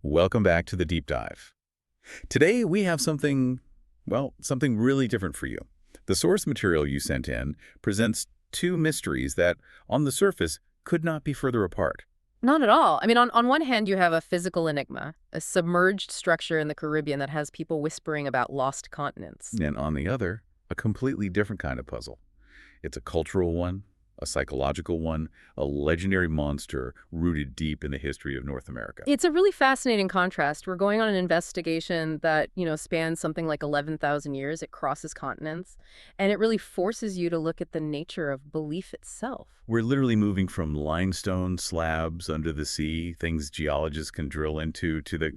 Welcome back to the deep dive. Today we have something, well, something really different for you. The source material you sent in presents two mysteries that, on the surface, could not be further apart. Not at all. I mean, on one hand, you have a physical enigma, a submerged structure in the Caribbean that has people whispering about lost continents. And on the other, a completely different kind of puzzle. It's a cultural one, a psychological one, a legendary monster rooted deep in the history of North America. It's a really fascinating contrast. We're going on an investigation that, spans something like 11,000 years. It crosses continents, and it really forces you to look at the nature of belief itself. We're literally moving from limestone slabs under the sea, things geologists can drill into, to the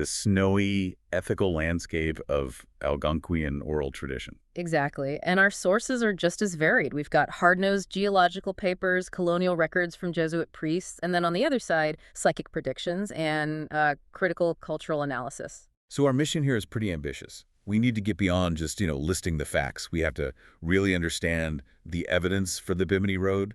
snowy, ethical landscape of Algonquian oral tradition. Exactly. And our sources are just as varied. We've got hard-nosed geological papers, colonial records from Jesuit priests, and then on the other side, psychic predictions and critical cultural analysis. So our mission here is pretty ambitious. We need to get beyond just, listing the facts. We have to really understand the evidence for the Bimini Road,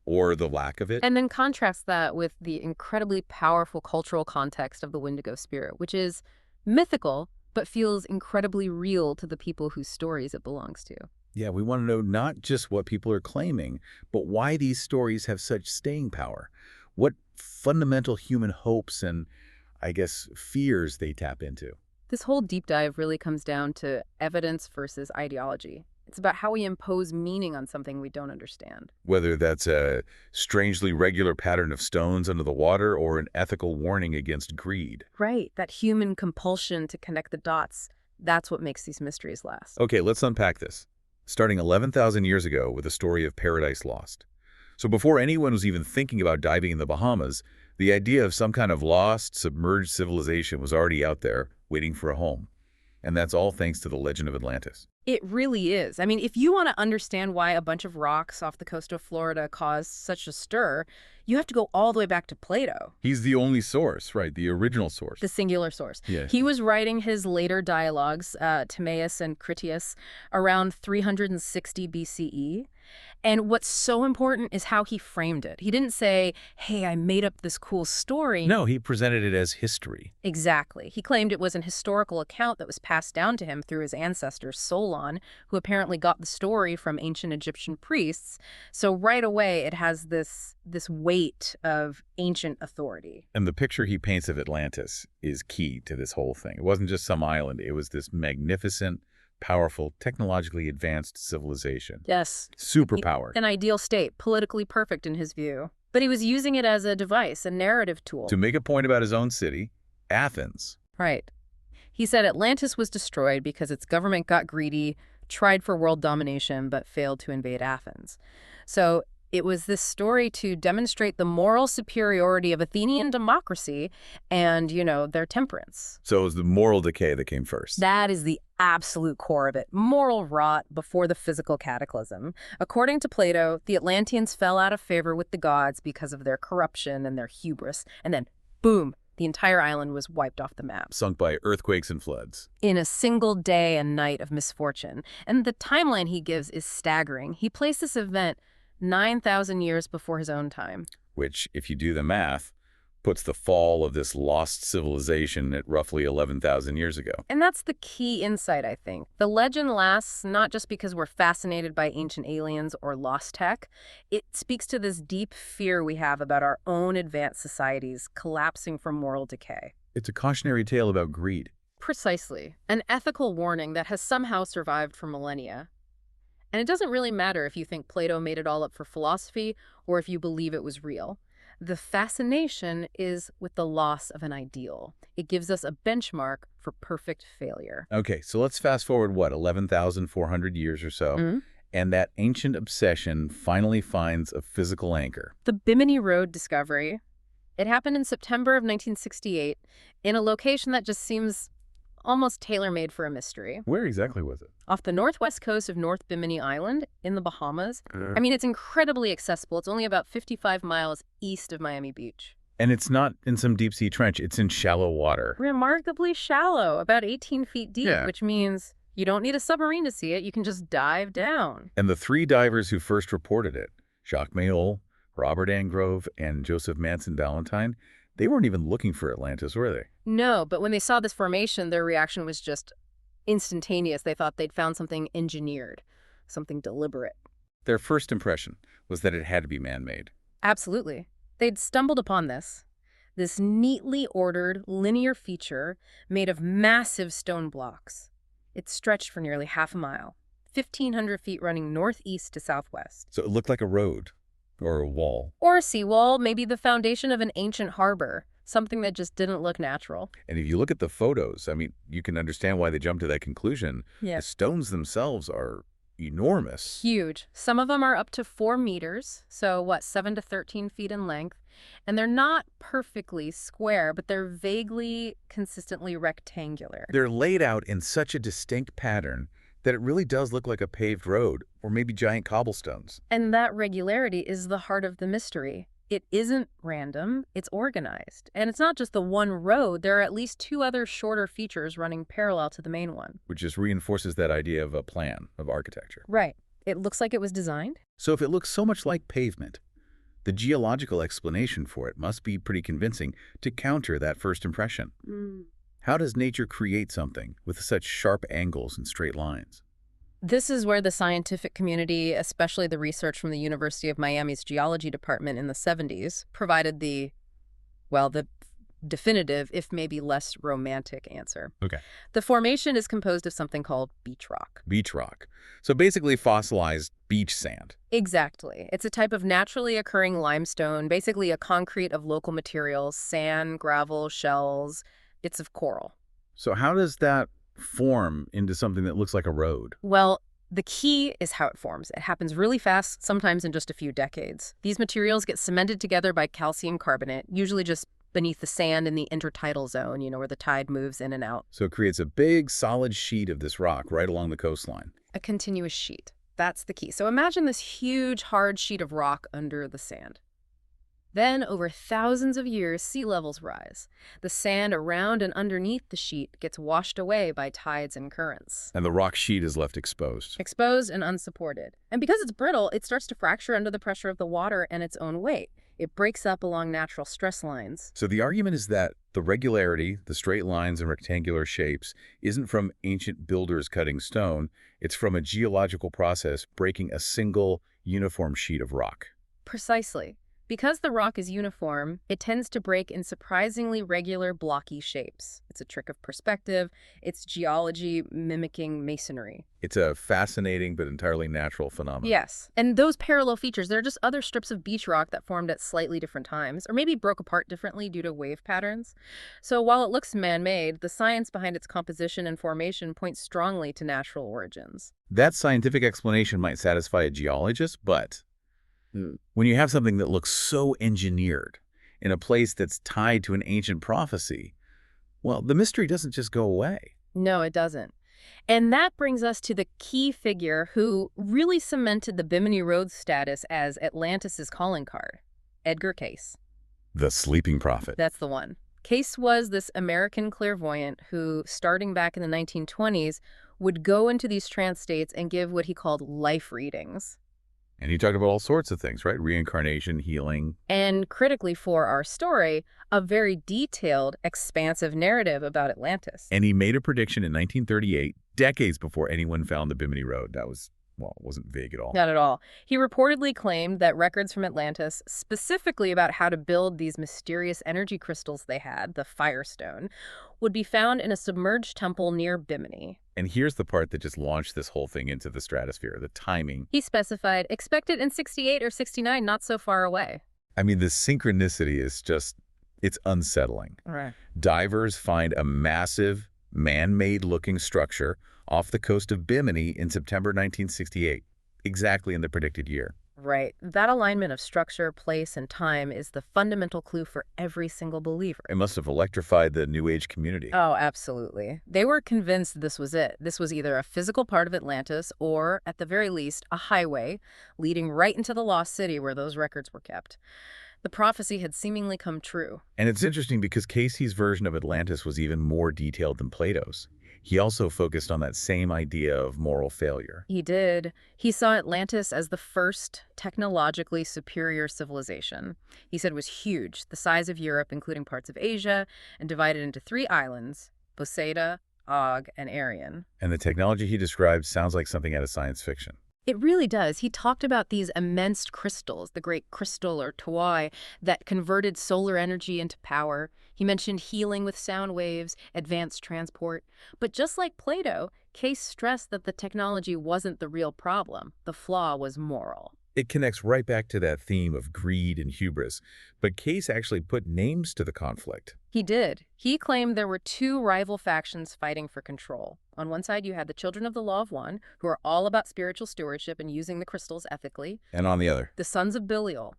or the lack of it. And then contrast that with the incredibly powerful cultural context of the Windigo spirit, which is mythical, but feels incredibly real to the people whose stories it belongs to. Yeah, we want to know not just what people are claiming, but why these stories have such staying power. What fundamental human hopes and, I guess, fears they tap into. This whole deep dive really comes down to evidence versus ideology. It's about how we impose meaning on something we don't understand. Whether that's a strangely regular pattern of stones under the water or an ethical warning against greed. Right, that human compulsion to connect the dots, that's what makes these mysteries last. Okay, let's unpack this. Starting 11,000 years ago with the story of Paradise Lost. So before anyone was even thinking about diving in the Bahamas, the idea of some kind of lost, submerged civilization was already out there, waiting for a home. And that's all thanks to the legend of Atlantis. It really is. I mean, if you want to understand why a bunch of rocks off the coast of Florida caused such a stir, you have to go all the way back to Plato. He's the only source, right? The original source. The singular source. Yeah. He was writing his later dialogues, Timaeus and Critias, around 360 BCE. And what's so important is how he framed it. He didn't say, hey, I made up this cool story. No, he presented it as history. Exactly. He claimed it was an historical account that was passed down to him through his ancestor Solon, who apparently got the story from ancient Egyptian priests. So right away, it has this weight of ancient authority. And the picture he paints of Atlantis is key to this whole thing. It wasn't just some island. It was this magnificent, powerful, technologically advanced civilization. Yes. Superpowered. An ideal state, politically perfect in his view. But he was using it as a device, a narrative tool. To make a point about his own city, Athens. Right. He said Atlantis was destroyed because its government got greedy, tried for world domination, but failed to invade Athens. So it was this story to demonstrate the moral superiority of Athenian democracy and, their temperance. So it was the moral decay that came first. That is the absolute core of it. Moral rot before the physical cataclysm. According to Plato, the Atlanteans fell out of favor with the gods because of their corruption and their hubris. And then, boom, the entire island was wiped off the map. Sunk by earthquakes and floods. In a single day and night of misfortune. And the timeline he gives is staggering. He placed this event 9,000 years before his own time. Which, if you do the math, puts the fall of this lost civilization at roughly 11,000 years ago. And that's the key insight, I think. The legend lasts not just because we're fascinated by ancient aliens or lost tech. It speaks to this deep fear we have about our own advanced societies collapsing from moral decay. It's a cautionary tale about greed. Precisely. An ethical warning that has somehow survived for millennia. And it doesn't really matter if you think Plato made it all up for philosophy or if you believe it was real. The fascination is with the loss of an ideal. It gives us a benchmark for perfect failure. Okay, so let's fast forward, 11,400 years or so, and that ancient obsession finally finds a physical anchor. The Bimini Road discovery. It happened in September of 1968 in a location that just seems almost tailor-made for a mystery. Where exactly was it? Off the northwest coast of North Bimini Island in the Bahamas. I mean, it's incredibly accessible. It's only about 55 miles east of Miami Beach. And it's not in some deep-sea trench. It's in shallow water. Remarkably shallow, about 18 feet deep, which means you don't need a submarine to see it. You can just dive down. And the three divers who first reported it, Jacques Mayol, Robert Angrove, and Joseph Manson Valentine, They weren't even looking for Atlantis, were they? No, but when they saw this formation, their reaction was just instantaneous. They thought they'd found something engineered, something deliberate. Their first impression was that it had to be man-made. Absolutely. They'd stumbled upon this neatly ordered linear feature made of massive stone blocks. It stretched for nearly half a mile, 1,500 feet running northeast to southwest. So it looked like a road or a wall. Or a seawall, maybe the foundation of an ancient harbor, something that just didn't look natural. And if you look at the photos, I mean, you can understand why they jumped to that conclusion. Yeah. The stones themselves are enormous. Huge. Some of them are up to 4 meters, so what, 7 to 13 feet in length. And they're not perfectly square, but they're vaguely, consistently rectangular. They're laid out in such a distinct pattern that it really does look like a paved road or maybe giant cobblestones. And that regularity is the heart of the mystery. It isn't random, it's organized. And it's not just the one road, there are at least 2 other shorter features running parallel to the main one. Which just reinforces that idea of a plan of architecture. Right. It looks like it was designed. So if it looks so much like pavement, the geological explanation for it must be pretty convincing to counter that first impression. How does nature create something with such sharp angles and straight lines? This is where the scientific community, especially the research from the University of Miami's geology department in the 70s, provided the definitive, if maybe less romantic answer. Okay. The formation is composed of something called beach rock. Beach rock. So basically fossilized beach sand. Exactly. It's a type of naturally occurring limestone, basically a concrete of local materials, sand, gravel, shells, bits of coral. So how does that form into something that looks like a road? Well, the key is how it forms. It happens really fast, sometimes in just a few decades. These materials get cemented together by calcium carbonate, usually just beneath the sand in the intertidal zone, where the tide moves in and out. So it creates a big, solid sheet of this rock right along the coastline. A continuous sheet. That's the key. So imagine this huge, hard sheet of rock under the sand. Then, over thousands of years, sea levels rise. The sand around and underneath the sheet gets washed away by tides and currents. And the rock sheet is left exposed. Exposed and unsupported. And because it's brittle, it starts to fracture under the pressure of the water and its own weight. It breaks up along natural stress lines. So the argument is that the regularity, the straight lines and rectangular shapes, isn't from ancient builders cutting stone. It's from a geological process breaking a single, uniform sheet of rock. Precisely. Because the rock is uniform, it tends to break in surprisingly regular, blocky shapes. It's a trick of perspective. It's geology mimicking masonry. It's a fascinating but entirely natural phenomenon. Yes. And those parallel features, they're just other strips of beach rock that formed at slightly different times, or maybe broke apart differently due to wave patterns. So while it looks man-made, the science behind its composition and formation points strongly to natural origins. That scientific explanation might satisfy a geologist, but when you have something that looks so engineered in a place that's tied to an ancient prophecy, well, the mystery doesn't just go away. No, it doesn't. And that brings us to the key figure who really cemented the Bimini Road status as Atlantis' calling card, Edgar Cayce. The sleeping prophet. That's the one. Cayce was this American clairvoyant who, starting back in the 1920s, would go into these trance states and give what he called life readings. And he talked about all sorts of things, right? Reincarnation, healing. And critically for our story, a very detailed, expansive narrative about Atlantis. And he made a prediction in 1938, decades before anyone found the Bimini Road. That was, well, it wasn't vague at all. Not at all. He reportedly claimed that records from Atlantis, specifically about how to build these mysterious energy crystals they had, the Firestone, would be found in a submerged temple near Bimini. And here's the part that just launched this whole thing into the stratosphere, the timing. He specified, expected in 68 or 69, not so far away. I mean, the synchronicity is just, it's unsettling. Right. Divers find a massive, man-made looking structure off the coast of Bimini in September 1968, exactly in the predicted year. Right. That alignment of structure, place, and time is the fundamental clue for every single believer. It must have electrified the New Age community. Oh, absolutely. They were convinced this was it. This was either a physical part of Atlantis or, at the very least, a highway leading right into the lost city where those records were kept. The prophecy had seemingly come true. And it's interesting because Cayce's version of Atlantis was even more detailed than Plato's. He also focused on that same idea of moral failure. He did. He saw Atlantis as the first technologically superior civilization. He said it was huge, the size of Europe, including parts of Asia, and divided into 3 islands, Poseida, Og, and Arion. And the technology he described sounds like something out of science fiction. It really does. He talked about these immense crystals, the great crystal or towai, that converted solar energy into power. He mentioned healing with sound waves, advanced transport. But just like Plato, Cayce stressed that the technology wasn't the real problem. The flaw was moral. It connects right back to that theme of greed and hubris, but Cayce actually put names to the conflict. He did. He claimed there were 2 rival factions fighting for control. On one side, you had the Children of the Law of One, who are all about spiritual stewardship and using the crystals ethically. And on the other, The Sons of Belial.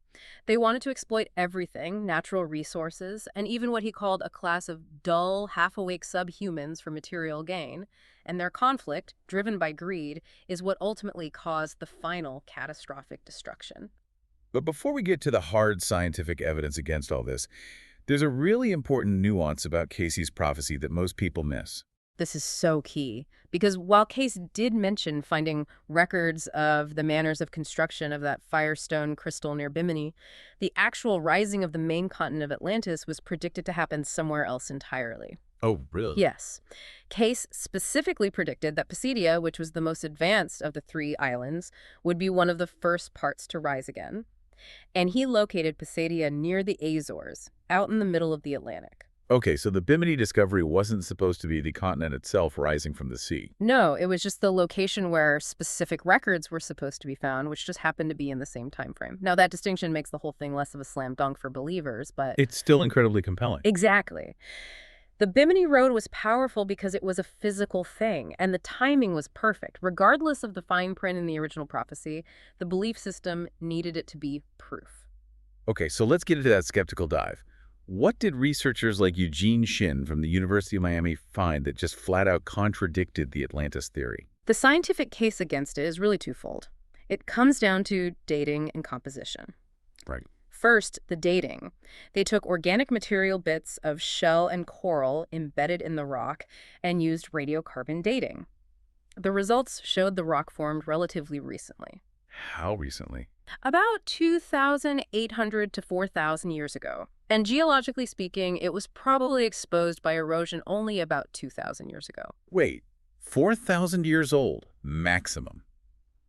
They wanted to exploit everything, natural resources, and even what he called a class of dull, half-awake subhumans for material gain. And their conflict, driven by greed, is what ultimately caused the final catastrophic destruction. but before we get to the hard scientific evidence against all this, there's a really important nuance about Cayce's prophecy that most people miss. This is so key, because while Cayce did mention finding records of the manners of construction of that firestone crystal near Bimini, the actual rising of the main continent of Atlantis was predicted to happen somewhere else entirely. Oh, really? Yes. Cayce specifically predicted that Poseida, which was the most advanced of the 3 islands, would be one of the first parts to rise again. And he located Poseida near the Azores, out in the middle of the Atlantic. Okay, so the Bimini discovery wasn't supposed to be the continent itself rising from the sea. No, it was just the location where specific records were supposed to be found, which just happened to be in the same time frame. Now, that distinction makes the whole thing less of a slam dunk for believers, but... It's still incredibly compelling. Exactly. The Bimini Road was powerful because it was a physical thing, and the timing was perfect. Regardless of the fine print in the original prophecy, the belief system needed it to be proof. Okay, so let's get into that skeptical dive. What did researchers like Eugene Shin from the University of Miami find that just flat out contradicted the Atlantis theory? The scientific case against it is really twofold. It comes down to dating and composition. Right. First, the dating. They took organic material bits of shell and coral embedded in the rock and used radiocarbon dating. The results showed the rock formed relatively recently. How recently? About 2,800 to 4,000 years ago. And geologically speaking, it was probably exposed by erosion only about 2,000 years ago. Wait, 4,000 years old, maximum.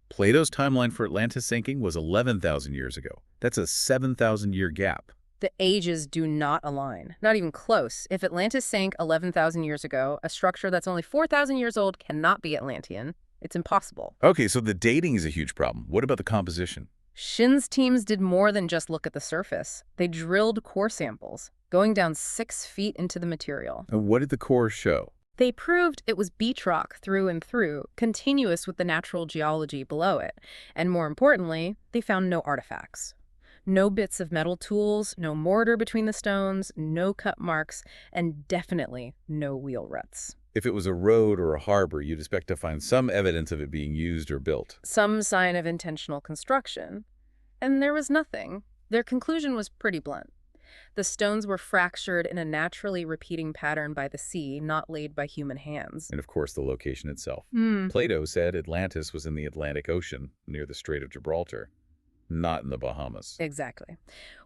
Plato's timeline for Atlantis sinking was 11,000 years ago. That's a 7,000-year gap. The ages do not align. Not even close. If Atlantis sank 11,000 years ago, a structure that's only 4,000 years old cannot be Atlantean. It's impossible. Okay, so the dating is a huge problem. What about the composition? Shin's teams did more than just look at the surface. They drilled core samples, going down 6 feet into the material. And what did the core show? They proved it was beach rock through and through, continuous with the natural geology below it. And more importantly, they found no artifacts. No bits of metal tools, no mortar between the stones, no cut marks, and definitely no wheel ruts. If it was a road or a harbor, you'd expect to find some evidence of it being used or built. Some sign of intentional construction. And there was nothing. Their conclusion was pretty blunt. The stones were fractured in a naturally repeating pattern by the sea, not laid by human hands. And of course, the location itself. Plato said Atlantis was in the Atlantic Ocean, near the Strait of Gibraltar, not in the Bahamas. Exactly.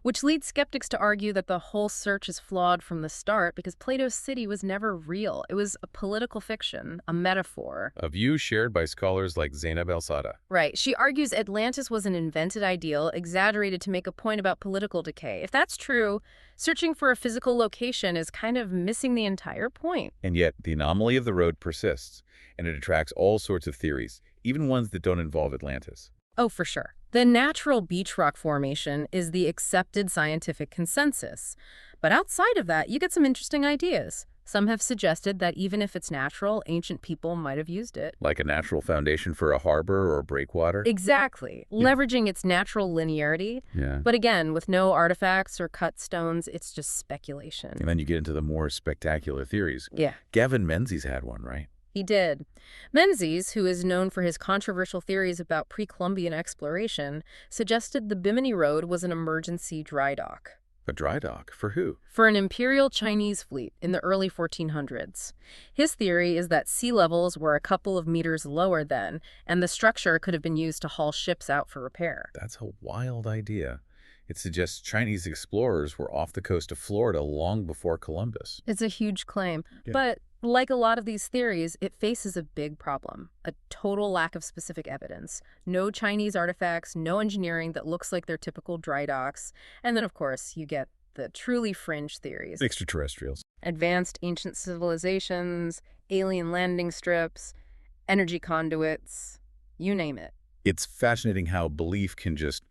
Which leads skeptics to argue that the whole search is flawed from the start because Plato's city was never real. It was a political fiction, a metaphor. A view shared by scholars like Zainab El-Sada. Right. She argues Atlantis was an invented ideal, exaggerated to make a point about political decay. If that's true, searching for a physical location is kind of missing the entire point. And yet, the anomaly of the road persists, and it attracts all sorts of theories, even ones that don't involve Atlantis. Oh, for sure. The natural beach rock formation is the accepted scientific consensus. But outside of that, you get some interesting ideas. Some have suggested that even if it's natural, ancient people might have used it. Like a natural foundation for a harbor or a breakwater? Exactly. Leveraging its natural linearity. Yeah. But again, with no artifacts or cut stones, it's just speculation. And then you get into the more spectacular theories. Yeah. Gavin Menzies had one, right? He did. Menzies, who is known for his controversial theories about pre-Columbian exploration, suggested the Bimini Road was an emergency dry dock. A dry dock? For who? For an imperial Chinese fleet in the early 1400s. His theory is that sea levels were a couple of meters lower then, and the structure could have been used to haul ships out for repair. That's a wild idea. It suggests Chinese explorers were off the coast of Florida long before Columbus. It's a huge claim, Yeah. but like a lot of these theories, it faces a big problem, a total lack of specific evidence. No Chinese artifacts, no engineering that looks like their typical dry docks, and then, of course, you get the truly fringe theories. Extraterrestrials. Advanced ancient civilizations, alien landing strips, energy conduits, you name it. It's fascinating how belief can just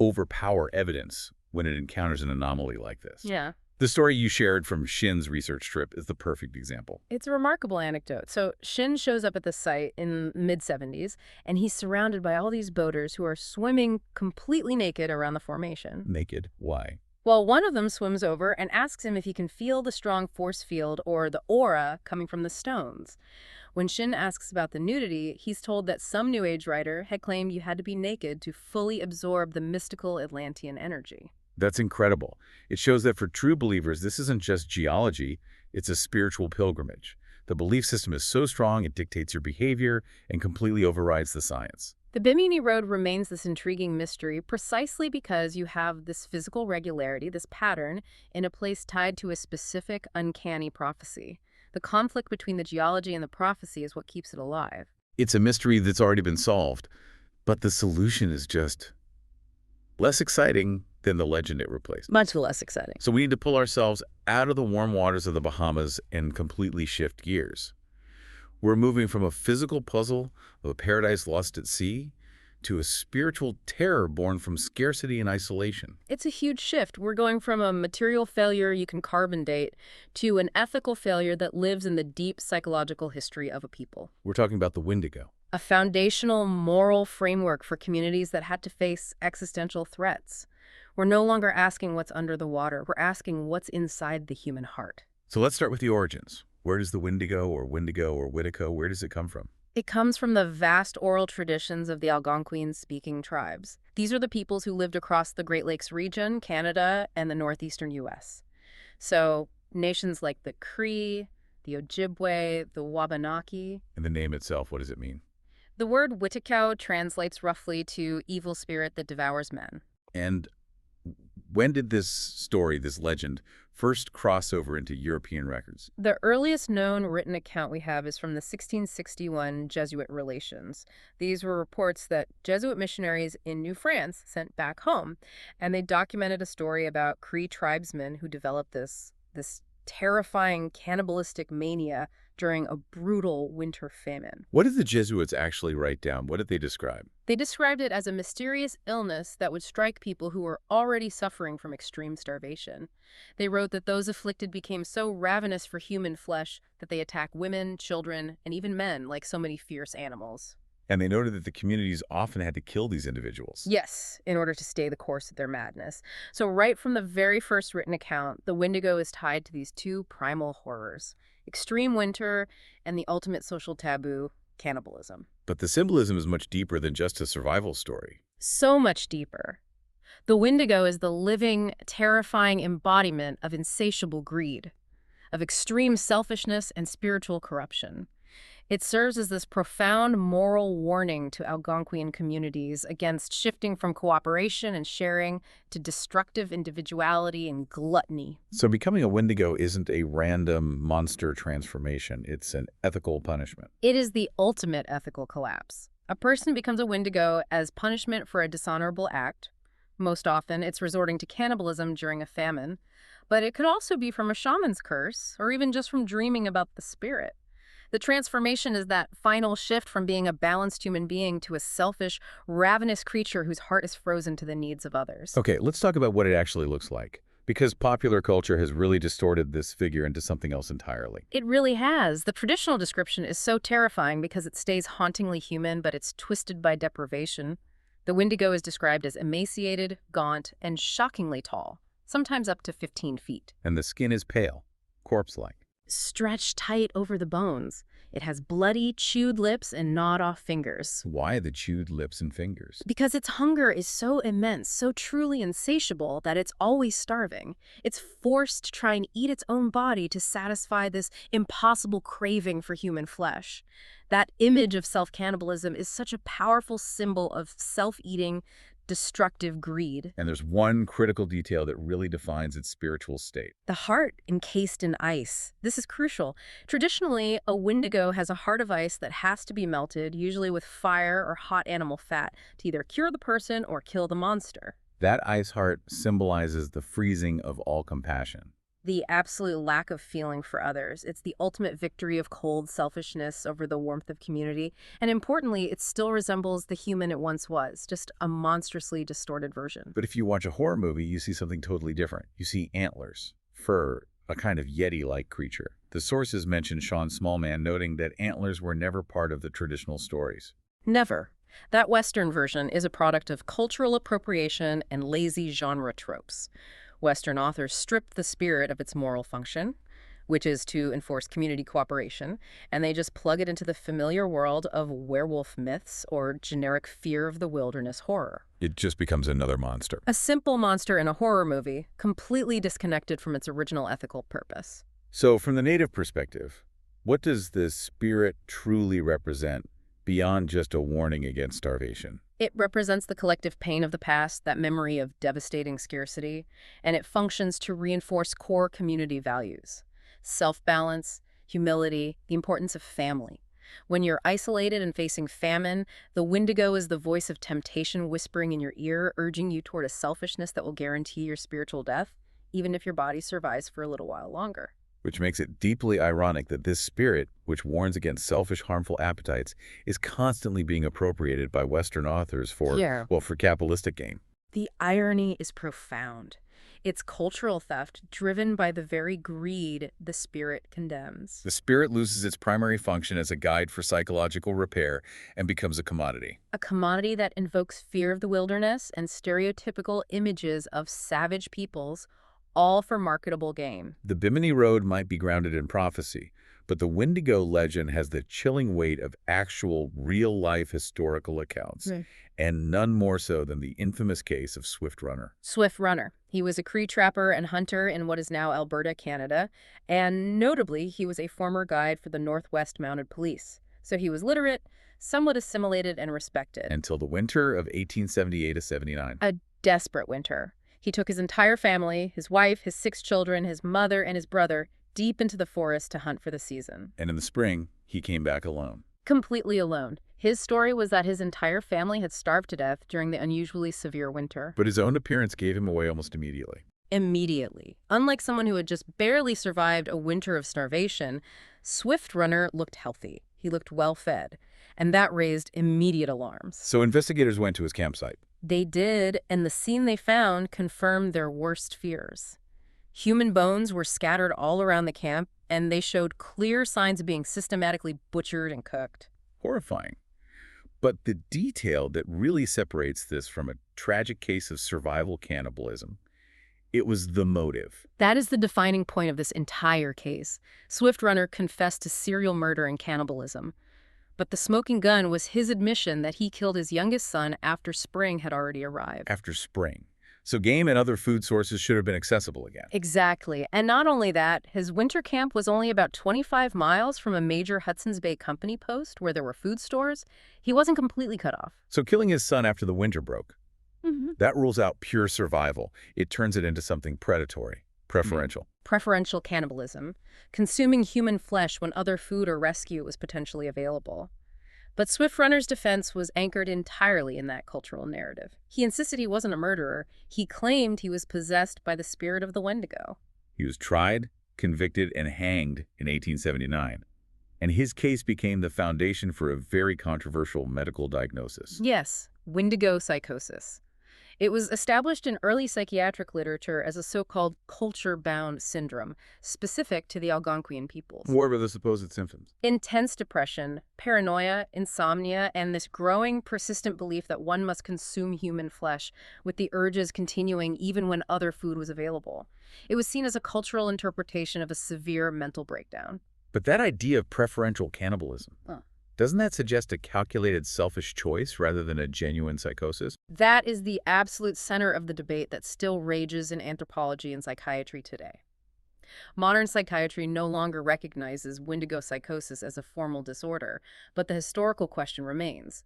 overpower evidence when it encounters an anomaly like this. Yeah. The story you shared from Shin's research trip is the perfect example. It's a remarkable anecdote. So Shin shows up at the site in mid-70s, and he's surrounded by all these boaters who are swimming completely naked around the formation. Naked. Why? Well, one of them swims over and asks him if he can feel the strong force field or the aura coming from the stones. When Shin asks about the nudity, he's told that some New Age writer had claimed you had to be naked to fully absorb the mystical Atlantean energy. That's incredible. It shows that for true believers, this isn't just geology, it's a spiritual pilgrimage. The belief system is so strong it dictates your behavior and completely overrides the science. The Bimini Road remains this intriguing mystery precisely because you have this physical regularity, this pattern, in a place tied to a specific, uncanny prophecy. The conflict between the geology and the prophecy is what keeps it alive. It's a mystery that's already been solved, but the solution is just less exciting than the legend it replaced. Much less exciting. So we need to pull ourselves out of the warm waters of the Bahamas and completely shift gears. We're moving from a physical puzzle of a paradise lost at sea to a spiritual terror born from scarcity and isolation. It's a huge shift. We're going from a material failure you can carbon date to an ethical failure that lives in the deep psychological history of a people. We're talking about the Windigo. A foundational moral framework for communities that had to face existential threats. We're no longer asking what's under the water. We're asking what's inside the human heart. So let's start with the origins. Where does the Windigo or Whitico, where does it come from? It comes from the vast oral traditions of the Algonquian-speaking tribes. These are the peoples who lived across the Great Lakes region, Canada, and the northeastern U.S. So nations like the Cree, the Ojibwe, the Wabanaki. And the name itself, what does it mean? The word Whitico translates roughly to evil spirit that devours men. And when did this story, this legend, first cross over into European records? The earliest known written account we have is from the 1661 Jesuit Relations. These were reports that Jesuit missionaries in New France sent back home, and they documented a story about Cree tribesmen who developed this terrifying cannibalistic mania during a brutal winter famine. What did the Jesuits actually write down? What did they describe? They described it as a mysterious illness that would strike people who were already suffering from extreme starvation. They wrote that those afflicted became so ravenous for human flesh that they attack women, children, and even men like so many fierce animals. And they noted that the communities often had to kill these individuals. Yes, in order to stay the course of their madness. So right from the very first written account, the Windigo is tied to these two primal horrors: extreme winter and the ultimate social taboo, cannibalism. But the symbolism is much deeper than just a survival story. So much deeper. The Windigo is the living, terrifying embodiment of insatiable greed, of extreme selfishness and spiritual corruption. It serves as this profound moral warning to Algonquian communities against shifting from cooperation and sharing to destructive individuality and gluttony. So becoming a Windigo isn't a random monster transformation. It's an ethical punishment. It is the ultimate ethical collapse. A person becomes a Windigo as punishment for a dishonorable act. Most often, it's resorting to cannibalism during a famine. But it could also be from a shaman's curse, or even just from dreaming about the spirit. The transformation is that final shift from being a balanced human being to a selfish, ravenous creature whose heart is frozen to the needs of others. Okay, let's talk about what it actually looks like, because popular culture has really distorted this figure into something else entirely. It really has. The traditional description is so terrifying because it stays hauntingly human, but it's twisted by deprivation. The Windigo is described as emaciated, gaunt, and shockingly tall, sometimes up to 15 feet. And the skin is pale, corpse-like. stretched tight over the bones. It has bloody, chewed lips and gnawed-off fingers. Why the chewed lips and fingers? Because its hunger is so immense, so truly insatiable, that it's always starving. It's forced to try and eat its own body to satisfy this impossible craving for human flesh. That image of self-cannibalism is such a powerful symbol of self-eating, destructive greed. And there's one critical detail that really defines its spiritual state. The heart encased in ice. This is crucial. Traditionally, a Windigo has a heart of ice that has to be melted, usually with fire or hot animal fat, to either cure the person or kill the monster. That ice heart symbolizes the freezing of all compassion. The absolute lack of feeling for others. It's the ultimate victory of cold selfishness over the warmth of community. And importantly, it still resembles the human it once was, just a monstrously distorted version. But if you watch a horror movie, you see something totally different. You see antlers, fur, a kind of Yeti-like creature. The sources mention Sean Smallman, noting that antlers were never part of the traditional stories. Never. That Western version is a product of cultural appropriation and lazy genre tropes. Western authors stripped the spirit of its moral function, which is to enforce community cooperation, and they just plug it into the familiar world of werewolf myths or generic fear of the wilderness horror. It just becomes another monster. A simple monster in a horror movie, completely disconnected from its original ethical purpose. So from the native perspective, what does the spirit truly represent beyond just a warning against starvation? It represents the collective pain of the past, that memory of devastating scarcity, and it functions to reinforce core community values: self-balance, humility, the importance of family. When you're isolated and facing famine, the Windigo is the voice of temptation whispering in your ear, urging you toward a selfishness that will guarantee your spiritual death, even if your body survives for a little while longer. Which makes it deeply ironic that this spirit, which warns against selfish, harmful appetites, is constantly being appropriated by Western authors for, well, for capitalistic gain. The irony is profound. It's cultural theft driven by the very greed the spirit condemns. The spirit loses its primary function as a guide for psychological repair and becomes a commodity. A commodity that invokes fear of the wilderness and stereotypical images of savage peoples, all for marketable gain. The Bimini Road might be grounded in prophecy, but the Windigo legend has the chilling weight of actual, real-life historical accounts, and none more so than the infamous case of Swift Runner. Swift Runner. He was a Cree trapper and hunter in what is now Alberta, Canada, and notably, he was a former guide for the Northwest Mounted Police. So he was literate, somewhat assimilated, and respected. Until the winter of 1878-79. A desperate winter. He took his entire family, his wife, his 6 children, his mother, and his brother, deep into the forest to hunt for the season. And in the spring, he came back alone. Completely alone. His story was that his entire family had starved to death during the unusually severe winter. But his own appearance gave him away almost immediately. Immediately. Unlike someone who had just barely survived a winter of starvation, Swift Runner looked healthy. He looked well-fed. And that raised immediate alarms. So investigators went to his campsite. They did, and the scene they found confirmed their worst fears. Human bones were scattered all around the camp, and they showed clear signs of being systematically butchered and cooked. Horrifying. But the detail that really separates this from a tragic case of survival cannibalism, it was the motive. That is the defining point of this entire case. Swift Runner confessed to serial murder and cannibalism. But the smoking gun was his admission that he killed his youngest son after spring had already arrived. After spring. So game and other food sources should have been accessible again. Exactly. And not only that, his winter camp was only about 25 miles from a major Hudson's Bay Company post where there were food stores. He wasn't completely cut off. So killing his son after the winter broke, that rules out pure survival. It turns it into something predatory, preferential. Preferential cannibalism, consuming human flesh when other food or rescue was potentially available. But Swift Runner's defense was anchored entirely in that cultural narrative. He insisted he wasn't a murderer. He claimed he was possessed by the spirit of the Windigo. He was tried, convicted, and hanged in 1879. And his case became the foundation for a very controversial medical diagnosis. Yes, Windigo psychosis. It was established in early psychiatric literature as a so-called culture-bound syndrome, specific to the Algonquian peoples. What were the supposed symptoms? Intense depression, paranoia, insomnia, and this growing, persistent belief that one must consume human flesh, with the urges continuing even when other food was available. It was seen as a cultural interpretation of a severe mental breakdown. But that idea of preferential cannibalism, doesn't that suggest a calculated selfish choice rather than a genuine psychosis? That is the absolute center of the debate that still rages in anthropology and psychiatry today. Modern psychiatry no longer recognizes Windigo psychosis as a formal disorder, but the historical question remains.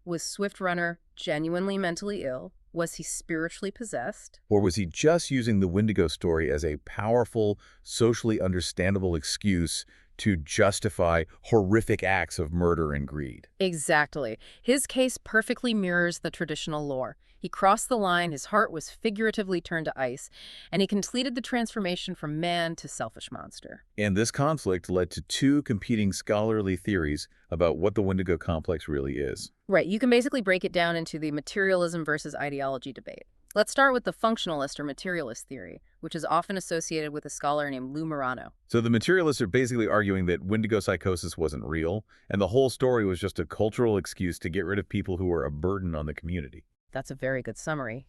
Was Swift Runner genuinely mentally ill? Was he spiritually possessed? Or was he just using the Windigo story as a powerful, socially understandable excuse to justify horrific acts of murder and greed? Exactly. His case perfectly mirrors the traditional lore. He crossed the line, his heart was figuratively turned to ice, and he completed the transformation from man to selfish monster. And this conflict led to two competing scholarly theories about what the Windigo complex really is. Right, you can basically break it down into the materialism versus ideology debate. Let's start with the functionalist or materialist theory, which is often associated with a scholar named Lou Morano. So the materialists are basically arguing that Windigo psychosis wasn't real, and the whole story was just a cultural excuse to get rid of people who were a burden on the community. That's a very good summary.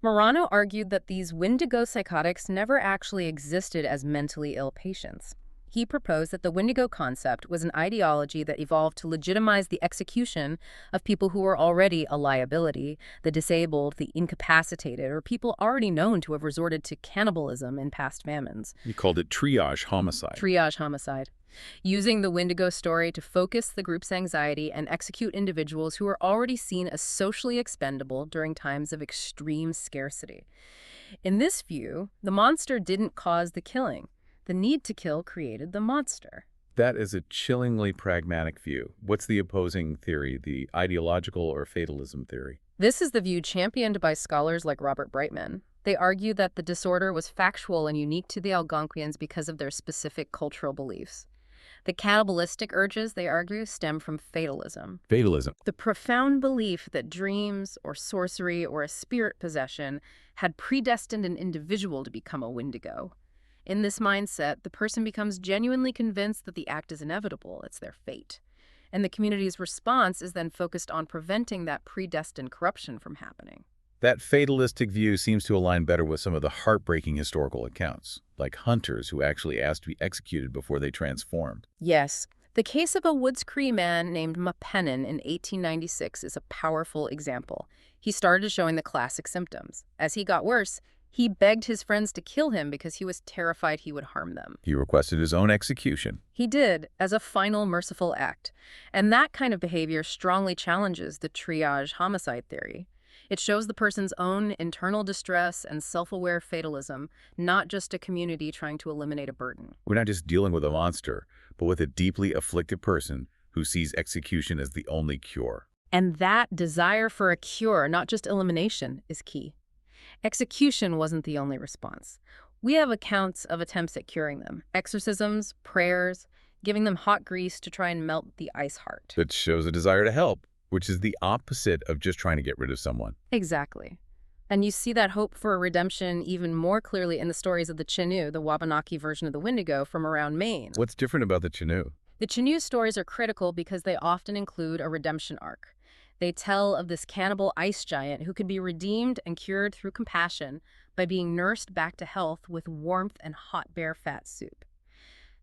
Morano argued that these Windigo psychotics never actually existed as mentally ill patients. He proposed that the Windigo concept was an ideology that evolved to legitimize the execution of people who were already a liability, the disabled, the incapacitated, or people already known to have resorted to cannibalism in past famines. He called it triage homicide. Triage homicide. Using the Windigo story to focus the group's anxiety and execute individuals who were already seen as socially expendable during times of extreme scarcity. In this view, the monster didn't cause the killing. The need to kill created the monster. That is a chillingly pragmatic view. What's the opposing theory, the ideological or fatalism theory? This is the view championed by scholars like Robert Brightman. They argue that the disorder was factual and unique to the Algonquians because of their specific cultural beliefs. The cannibalistic urges, they argue, stem from fatalism. Fatalism. The profound belief that dreams or sorcery or a spirit possession had predestined an individual to become a Windigo. In this mindset, the person becomes genuinely convinced that the act is inevitable, it's their fate. And the community's response is then focused on preventing that predestined corruption from happening. That fatalistic view seems to align better with some of the heartbreaking historical accounts, like hunters who actually asked to be executed before they transformed. Yes, the case of a Woods Cree man named Mapenin in 1896 is a powerful example. He started showing the classic symptoms. As he got worse, he begged his friends to kill him because he was terrified he would harm them. He requested his own execution. He did, as a final merciful act. And that kind of behavior strongly challenges the triage homicide theory. It shows the person's own internal distress and self-aware fatalism, not just a community trying to eliminate a burden. We're not just dealing with a monster, but with a deeply afflicted person who sees execution as the only cure. And that desire for a cure, not just elimination, is key. Execution wasn't the only response. We have accounts of attempts at curing them. Exorcisms, prayers, giving them hot grease to try and melt the ice heart. That shows a desire to help, which is the opposite of just trying to get rid of someone. Exactly. And you see that hope for a redemption even more clearly in the stories of the Chinoo, the Wabanaki version of the Windigo from around Maine. What's different about the Chinoo? The Chinoo stories are critical because they often include a redemption arc. They tell of this cannibal ice giant who could be redeemed and cured through compassion by being nursed back to health with warmth and hot bear fat soup.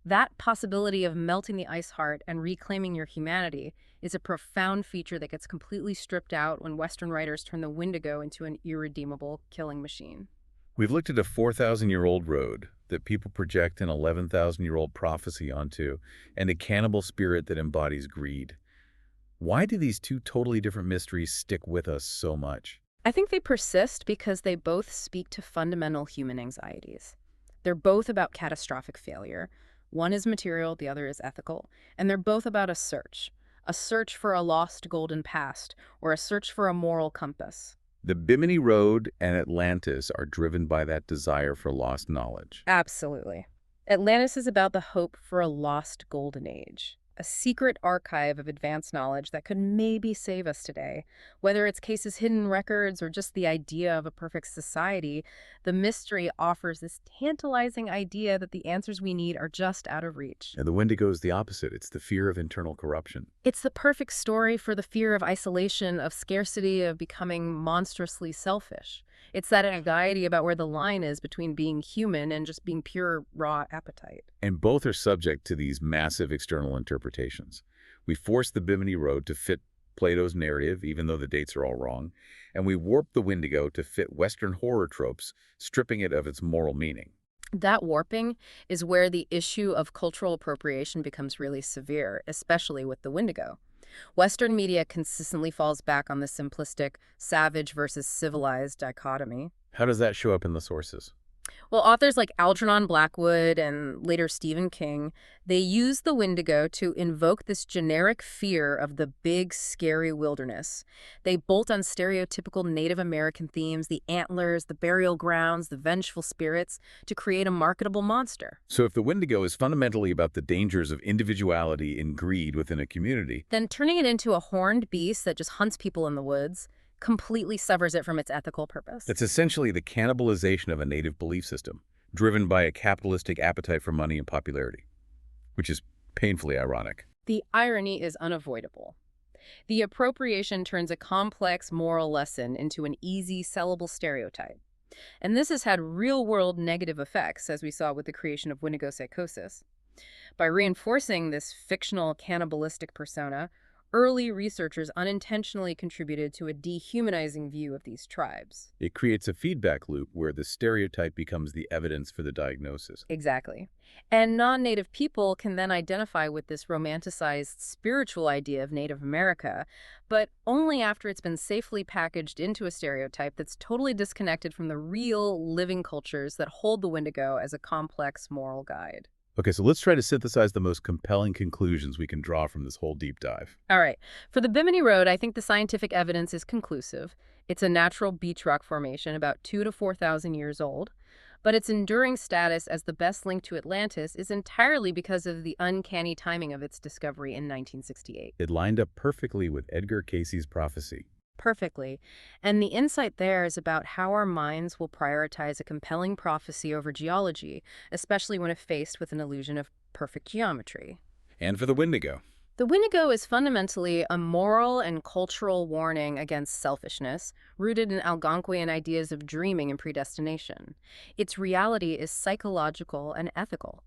That possibility of melting the ice heart and reclaiming your humanity is a profound feature that gets completely stripped out when Western writers turn the Windigo into an irredeemable killing machine. We've looked at a 4,000-year-old road that people project an 11,000-year-old prophecy onto, and a cannibal spirit that embodies greed. Why do these two totally different mysteries stick with us so much? I think they persist because they both speak to fundamental human anxieties. They're both about catastrophic failure. One is material, the other is ethical. And they're both about a search for a lost golden past, or a search for a moral compass. The Bimini Road and Atlantis are driven by that desire for lost knowledge. Absolutely. Atlantis is about the hope for a lost golden age. a secret archive of advanced knowledge that could maybe save us today. Whether it's Cayce's hidden records or just the idea of a perfect society, the mystery offers this tantalizing idea that the answers we need are just out of reach. And the Windigo is the opposite. It's the fear of internal corruption. It's the perfect story for the fear of isolation, of scarcity, of becoming monstrously selfish. It's that anxiety about where the line is between being human and just being pure, raw appetite. And both are subject to these massive external interpretations. We force the Bimini Road to fit Plato's narrative, even though the dates are all wrong, and we warp the Windigo to fit Western horror tropes, stripping it of its moral meaning. That warping is where the issue of cultural appropriation becomes really severe, especially with the Windigo. Western media consistently falls back on the simplistic savage versus civilized dichotomy. How does that show up in the sources? Well, authors like Algernon Blackwood and later Stephen King, they use the Windigo to invoke this generic fear of the big, scary wilderness. They bolt on stereotypical Native American themes, the antlers, the burial grounds, the vengeful spirits, to create a marketable monster. So if the Windigo is fundamentally about the dangers of individuality and greed within a community, Then turning it into a horned beast that just hunts people in the woods completely severs it from its ethical purpose. that's essentially the cannibalization of a native belief system, driven by a capitalistic appetite for money and popularity, which is painfully ironic. The irony is unavoidable. The appropriation turns a complex moral lesson into an easy, sellable stereotype. And this has had real-world negative effects, as we saw with the creation of Windigo psychosis. By reinforcing this fictional cannibalistic persona, early researchers unintentionally contributed to a dehumanizing view of these tribes. It creates a feedback loop where the stereotype becomes the evidence for the diagnosis. Exactly. And non-Native people can then identify with this romanticized spiritual idea of Native America, but only after it's been safely packaged into a stereotype that's totally disconnected from the real living cultures that hold the Windigo as a complex moral guide. Okay, so let's try to synthesize the most compelling conclusions we can draw from this whole deep dive. All right. For the Bimini Road, I think the scientific evidence is conclusive. It's a natural beach rock formation about 2,000 to 4,000 years old. But its enduring status as the best link to Atlantis is entirely because of the uncanny timing of its discovery in 1968. It lined up perfectly with Edgar Cayce's prophecy. Perfectly. And the insight there is about how our minds will prioritize a compelling prophecy over geology, especially when faced with an illusion of perfect geometry. And for the Windigo. The Windigo is fundamentally a moral and cultural warning against selfishness, rooted in Algonquian ideas of dreaming and predestination. Its reality is psychological and ethical.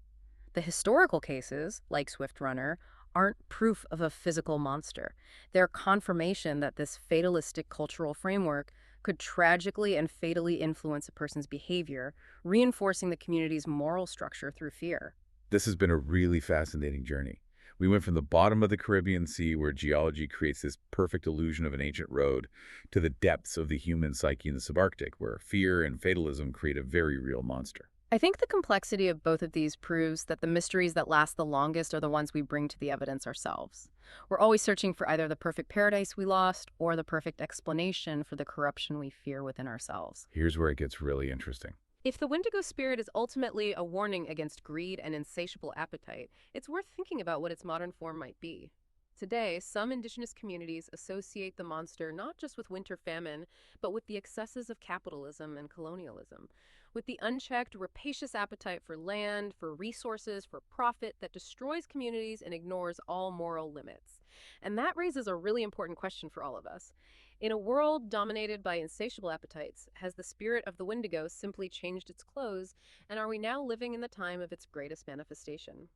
The historical cases, like Swift Runner, aren't proof of a physical monster. They're confirmation that this fatalistic cultural framework could tragically and fatally influence a person's behavior, reinforcing the community's moral structure through fear. This has been a really fascinating journey. We went from the bottom of the Caribbean Sea, where geology creates this perfect illusion of an ancient road, to the depths of the human psyche in the subarctic, where fear and fatalism create a very real monster. I think the complexity of both of these proves that the mysteries that last the longest are the ones we bring to the evidence ourselves. We're always searching for either the perfect paradise we lost or the perfect explanation for the corruption we fear within ourselves. Here's where it gets really interesting. If the Windigo spirit is ultimately a warning against greed and insatiable appetite, it's worth thinking about what its modern form might be. Today, some indigenous communities associate the monster not just with winter famine, but with the excesses of capitalism and colonialism, with the unchecked, rapacious appetite for land, for resources, for profit that destroys communities and ignores all moral limits. And that raises a really important question for all of us. In a world dominated by insatiable appetites, has the spirit of the Windigo simply changed its clothes, and are we now living in the time of its greatest manifestation?